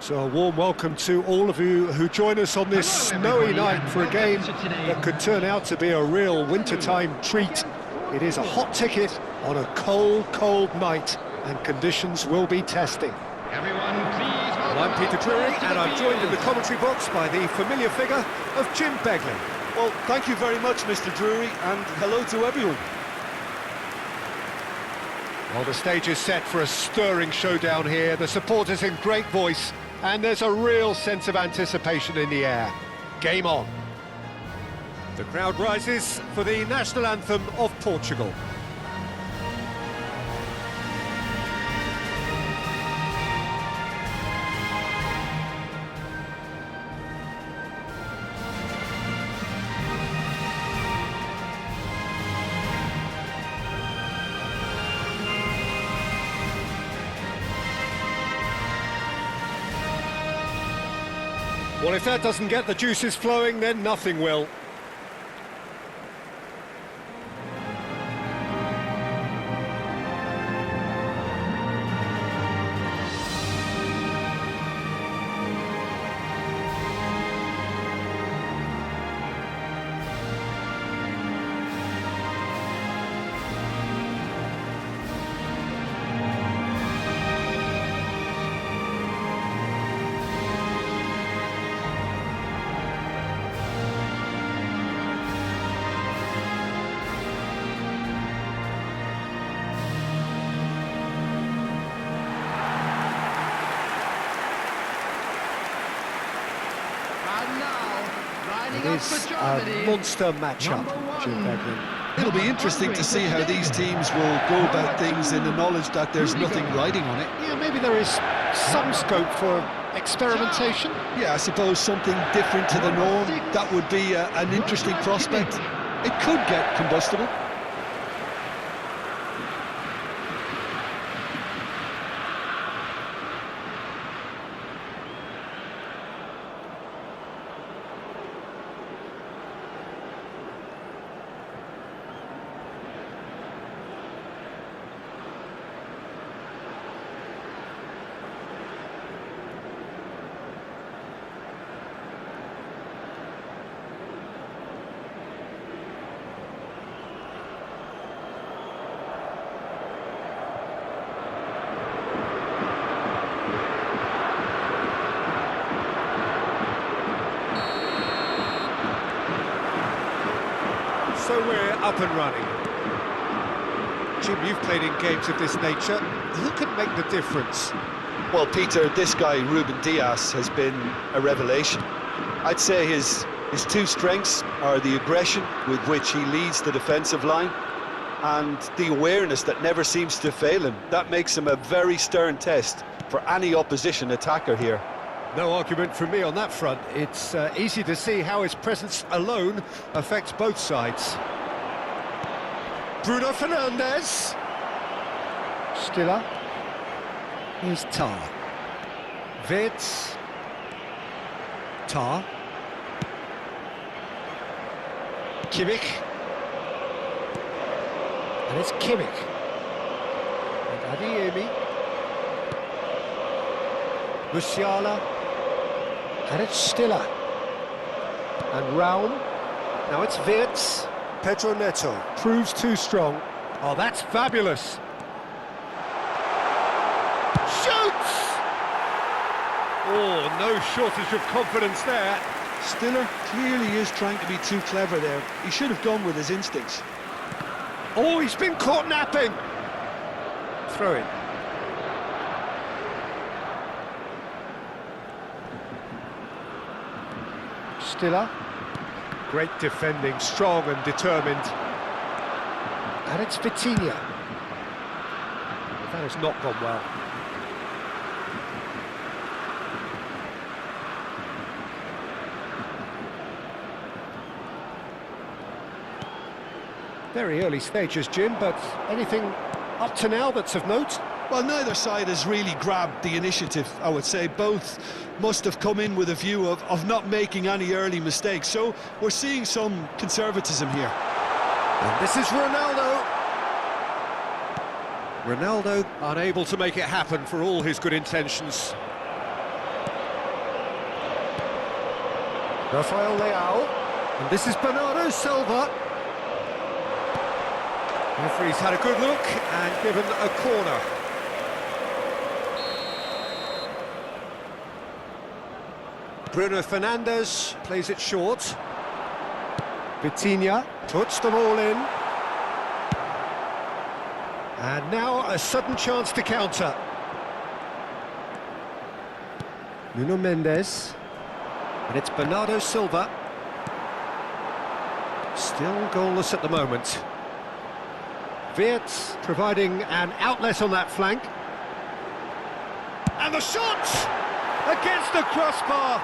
So a warm welcome to all of you who join us on this snowy night for a game that could turn out to be a real wintertime treat. It is a hot ticket on a cold, cold night, and conditions will be testing. Everyone, please. Well, I'm Peter Drury, and I'm joined in the commentary box by the familiar figure of Jim Beglin. Well, thank you very much, Mr. Drury, and hello to everyone. Well, the stage is set for a stirring showdown here. The supporters in great voice, and there's a real sense of anticipation in the air. Game on. The crowd rises for the national anthem of Portugal. Well, if that doesn't get the juices flowing, then nothing will. It is a monster matchup, Jim Beglin. It'll be interesting to see how these teams will go about things in the knowledge that there's nothing riding on it. Yeah, maybe there is some scope for experimentation. Yeah, I suppose something different to the norm. That would be an interesting prospect. It could get combustible. So we're up and running. Jim, you've played in games of this nature. Who can make the difference? Well, Peter, this guy, Ruben Dias, has been a revelation. I'd say his two strengths are the aggression with which he leads the defensive line and the awareness that never seems to fail him. That makes him a very stern test for any opposition attacker here. No argument from me on that front. It's easy to see how his presence alone affects both sides. Bruno Fernandes. Stiller. Here's Tar. Wirtz. Tar. Kimmich. And it's Kimmich. And Adeyemi. Musiala. And it's Stiller. And Raum. Now it's Wirtz. Pedro Neto proves too strong. Oh, that's fabulous. Shoots! Oh, no shortage of confidence there. Stiller clearly is trying to be too clever there. He should have gone with his instincts. Oh, he's been caught napping. Throw in. Stiller. Great defending, strong and determined. And it's Vitinha. That has not gone well. Very early stages, Jim, but anything up to now that's of note? Well, neither side has really grabbed the initiative, I would say. Both must have come in with a view of not making any early mistakes. So we're seeing some conservatism here. And this is Ronaldo. Ronaldo unable to make it happen for all his good intentions. Rafael Leao. And this is Bernardo Silva. Referee's had a good look and given a corner. Bruno Fernandes plays it short. Vitinha puts them all in. And now a sudden chance to counter. Nuno Mendes. And it's Bernardo Silva. Still goalless at the moment. Wirtz providing an outlet on that flank. And the shot! Against the crossbar!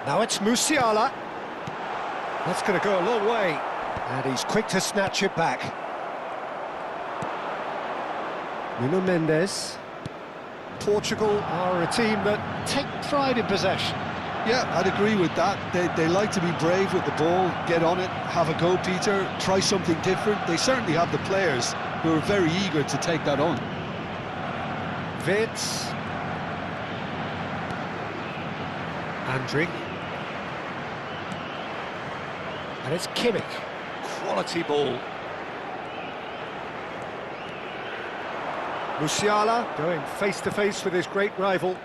Now it's Musiala. That's going to go a long way. And he's quick to snatch it back. Nuno Mendes. Portugal are a team that take pride in possession. Yeah, I'd agree with that. They like to be brave with the ball, get on it, have a go, Peter, try something different. They certainly have the players who are very eager to take that on. Wirtz. Andrick. And it's Kimmich. Quality ball. Musiala going face-to-face with his great rival.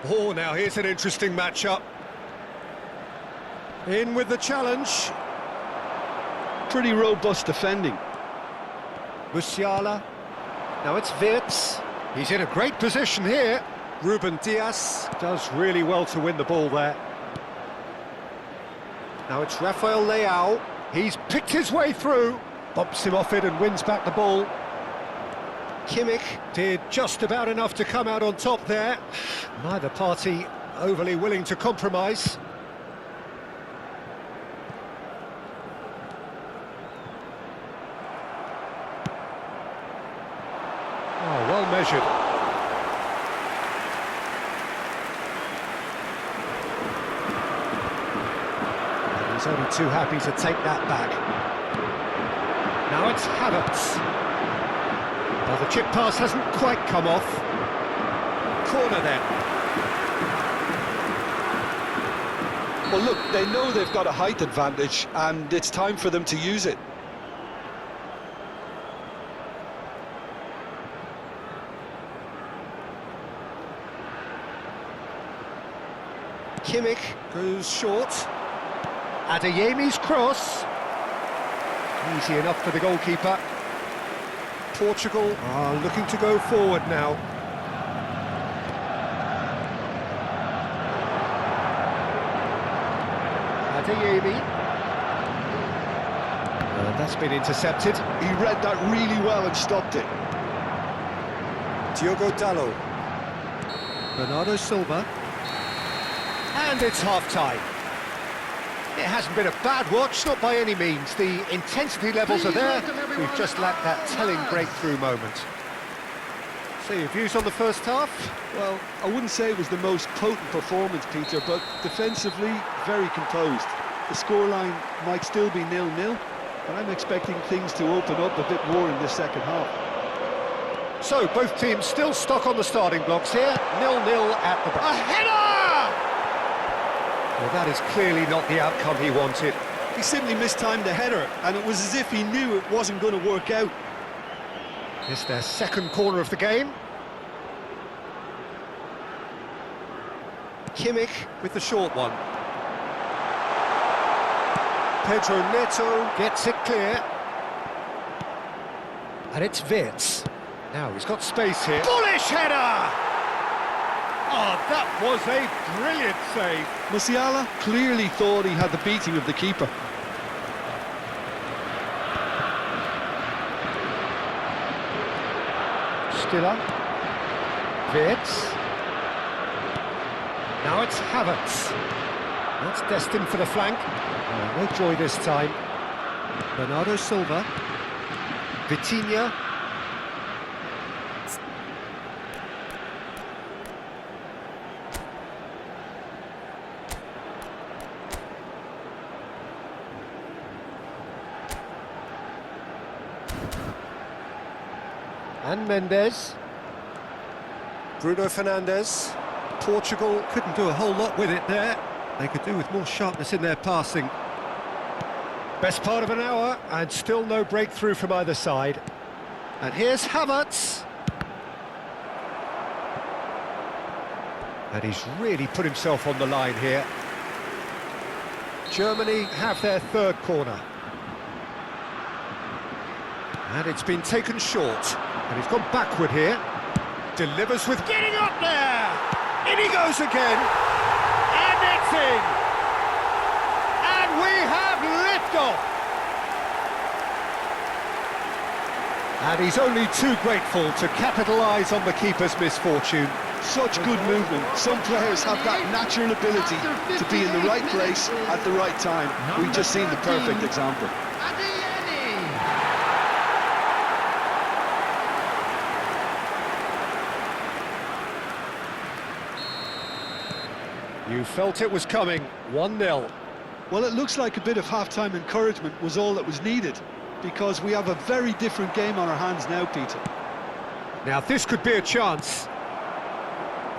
Oh, now here's an interesting matchup. In with the challenge. Pretty robust defending. Musiala. Now it's Wirtz. He's in a great position here. Ruben Dias does really well to win the ball there. Now it's Rafael Leao. He's picked his way through. Bumps him off it and wins back the ball. Kimmich did just about enough to come out on top there. Neither party overly willing to compromise. Oh, well measured. And he's only too happy to take that back. Now it's Havertz. Well, the chip pass hasn't quite come off. Corner then. Well, look, they know they've got a height advantage, and it's time for them to use it. Kimmich goes short. Adeyemi's cross. Easy enough for the goalkeeper. Portugal are looking to go forward now. Adeyemi. And that's been intercepted. He read that really well and stopped it. Diogo Dalot. Bernardo Silva. And it's half-time. It hasn't been a bad watch, not by any means. The intensity levels are there. We've just lacked that telling breakthrough moment. So your views on the first half? Well, I wouldn't say it was the most potent performance, Peter, but defensively, very composed. The scoreline might still be 0-0, but I'm expecting things to open up a bit more in the second half. So both teams still stuck on the starting blocks here. 0-0 at the back. A header! Well, that is clearly not the outcome he wanted. He simply mistimed the header, and it was as if he knew it wasn't going to work out. It's their second corner of the game. Kimmich with the short one. Pedro Neto gets it clear. And it's Wirtz. Now he's got space here. Bullish header! Oh, that was a brilliant save. Musiala clearly thought he had the beating of the keeper. Stiller. Wirtz. Now it's Havertz. That's destined for the flank. Oh, no joy this time. Bernardo Silva. Vitinha. And Mendes. Bruno Fernandes. Portugal couldn't do a whole lot with it there. They could do with more sharpness in their passing. Best part of an hour, and still no breakthrough from either side. And here's Havertz. And he's really put himself on the line here. Germany have their third corner. And it's been taken short. And he's gone backward here. Delivers with getting up there! In he goes again! And it's in! And we have liftoff! And he's only too grateful to capitalise on the keeper's misfortune. Such good movement. Some players have that natural ability to be in the right place at the right time. We've just seen the perfect example. You felt it was coming, 1-0. Well, it looks like a bit of half-time encouragement was all that was needed, because we have a very different game on our hands now, Peter. Now this could be a chance.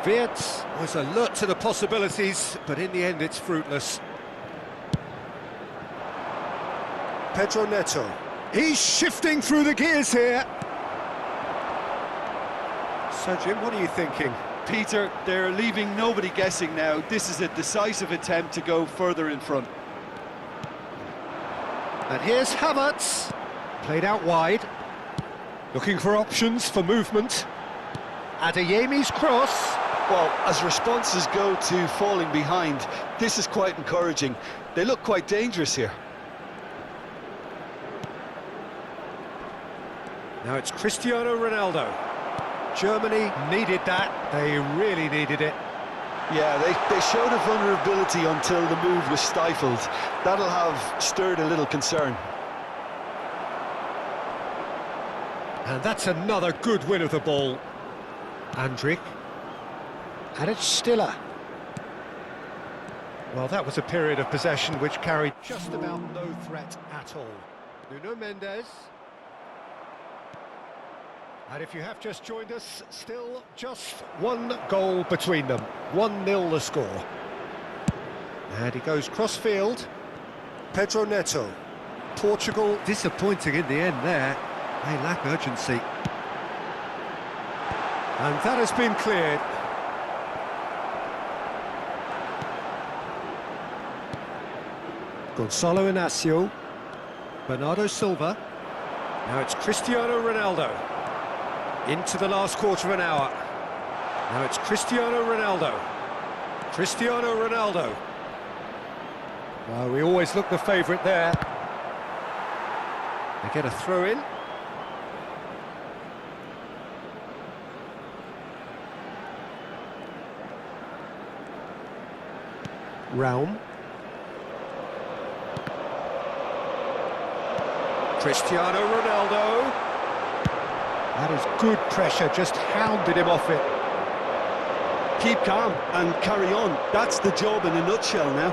Wirtz was alert to the possibilities, but in the end it's fruitless. Pedro Neto. He's shifting through the gears here. So Jim, what are you thinking? Peter, they're leaving nobody guessing now. This is a decisive attempt to go further in front. And here's Havertz. Played out wide. Looking for options for movement. Adeyemi's cross. Well, as responses go to falling behind, this is quite encouraging. They look quite dangerous here. Now it's Cristiano Ronaldo. Germany needed that. They really needed it. Yeah, they showed a vulnerability until the move was stifled. That'll have stirred a little concern. And that's another good win of the ball. Andrik. And it's Stiller. Well, that was a period of possession which carried just about no threat at all. Nuno Mendes. And if you have just joined us, still just one goal between them. 1-0 the score. And he goes cross-field. Pedro Neto. Portugal disappointing in the end there. They lack urgency. And that has been cleared. Gonzalo Inacio. Bernardo Silva. Now it's Cristiano Ronaldo. Into the last quarter of an hour. Now it's Cristiano Ronaldo. Cristiano Ronaldo. Well, we always look the favourite there. They get a throw in. Raum. Cristiano Ronaldo. That is good pressure, just hounded him off it. Keep calm and carry on. That's the job in a nutshell now.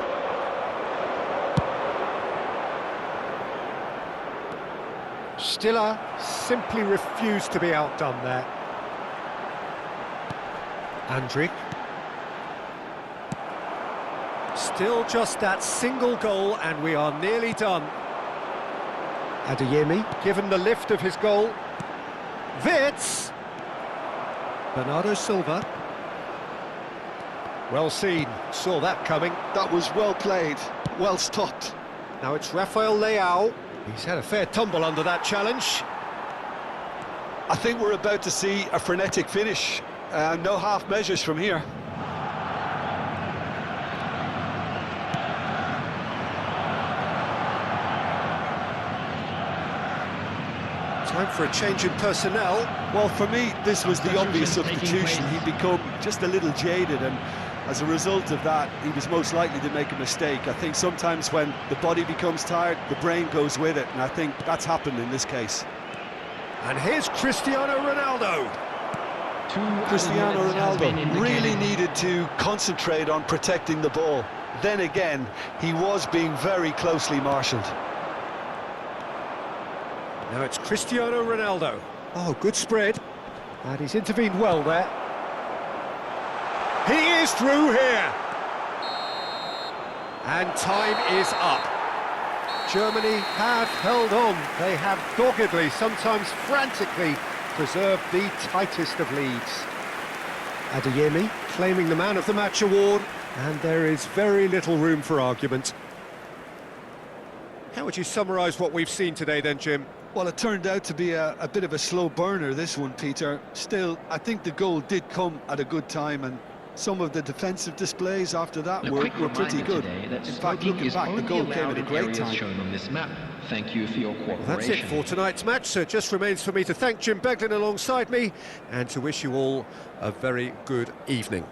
Stiller simply refused to be outdone there. Andrik. Still just that single goal and we are nearly done. Adeyemi, given the lift of his goal. Wirtz. Bernardo Silva. Well seen, saw that coming. That was well played, well stopped. Now it's Rafael Leao. He's had a fair tumble under that challenge. I think we're about to see a frenetic finish. No half measures from here. Time for a change in personnel. Well, for me, this was the obvious substitution. He'd become just a little jaded, and as a result of that, he was most likely to make a mistake. I think sometimes when the body becomes tired, the brain goes with it, and I think that's happened in this case. And here's Cristiano Ronaldo. Cristiano Ronaldo really needed to concentrate on protecting the ball. Then again, he was being very closely marshalled. Now it's Cristiano Ronaldo. Oh, good spread. And he's intervened well there. He is through here. And time is up. Germany have held on. They have doggedly, sometimes frantically, preserved the tightest of leads. Adeyemi claiming the Man of the Match award, and there is very little room for argument. How would you summarise what we've seen today then, Jim? Well, it turned out to be a bit of a slow burner, this one, Peter. Still, I think the goal did come at a good time, and some of the defensive displays after that were pretty good. In fact, looking back, the goal came at a great time. Shown on this map. Thank you for your cooperation. Well, that's it for tonight's match, so it just remains for me to thank Jim Beglin alongside me and to wish you all a very good evening.